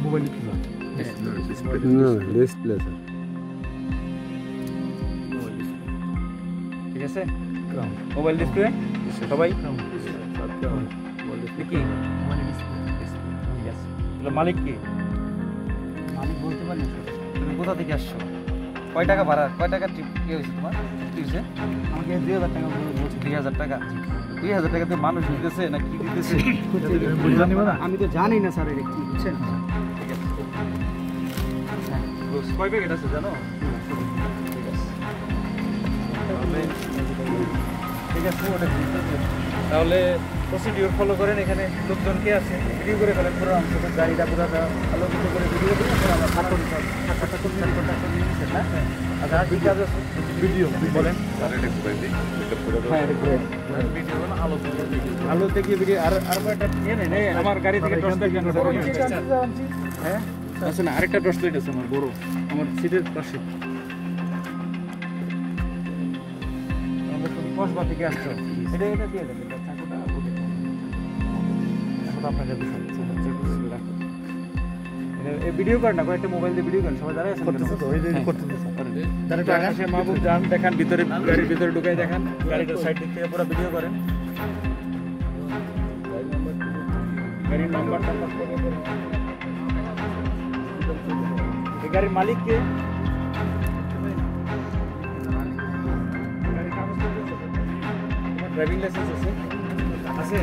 mobile display না display sir ঠিক আছে মোবাইল ডিসপ্লে সবাই কি মালিক কি মালিক বলতে পারি না তুমি কোথা থেকে আসছো কয় টাকা ভাড়া কয় টাকা ট্রিপ কি হয়েছে তোমার কি হয়েছে আমাকে 2000 টাকা বলছে 2000 টাকা 2000 টাকা তো মানুষ দিতেছে না কি দিতেছে আমি তো জানি না স্যার এটা কি বুঝছেন ঠিক আছে কয় প্যাকেট আছে জানো ঠিক আছে ওটা তাহলে প্রসিডিওর ফলো করেন এখানে লোকজন কে আছে ভিডিও করে ফেলেন পুরো অংশটা গাড়িটা পুরো আলোকিত করে ভিডিও করে আমার ঠাকুর না আচ্ছা ঠিক আছে ভিডিও বলেন আলো থেকে ভিডিও আর একটা নিয়ে নেন আমার গাড়ি থেকে টর্চ লাইট হ্যাঁ আছে না আরেকটা টর্চ লাইট আছে আমার বড় আমার সিটের পাশে কসবা থেকে আসছো এটা দিয়ে দেন আপনাকে ভিডিও করেন না কয়েকটা মোবাইল দিয়ে ভিডিও করেন সবাই দাঁড়ায় আছেন মাহবুব যান দেখান ভিতরে গাড়ির ভিতরে ঢুকাই দেখান গাড়িটার সাইড দিক থেকে পুরো ভিডিও করেন গাড়ির নাম্বারটা এই গাড়ির মালিক কে ড্রাইভিং লাইসেন্স আছে আছে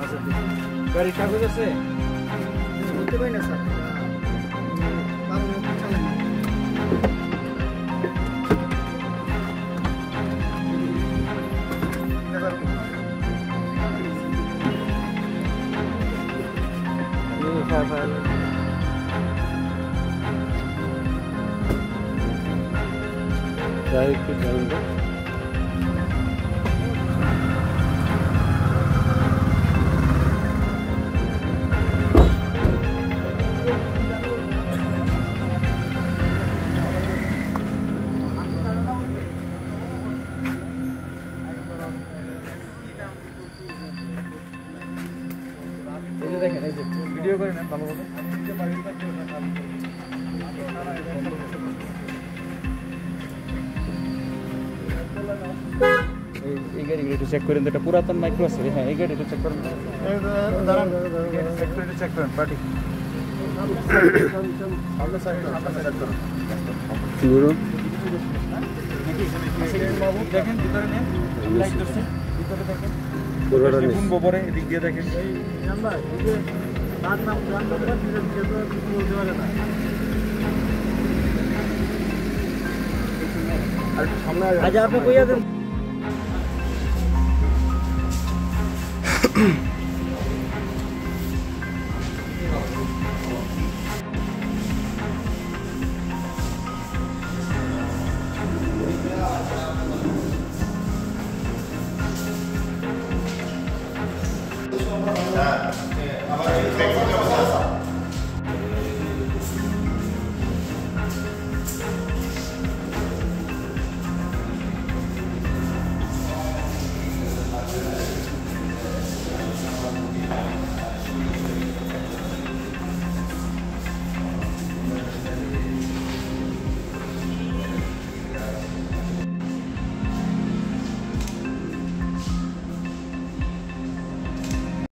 আচ্ছা গাড়ির কাগজ আছে বলতে পারি না স্যার একটু জানবো দেখেন এই যে ভিডিও করে নেন ভালোভাবে এই গাড়িগুলো একটু চেক করেন এটা পুরাতন মাইক্রো আছে হ্যাঁ এই গাড়িটা চেক করেন চেক করেন পার্টি দেখেন ভিতরে নেন লাইট ধরছে ভিতরে দেখেন কোন গোবরে এদিক দিয়ে দেখেন আজ আপনি কইয়া দেন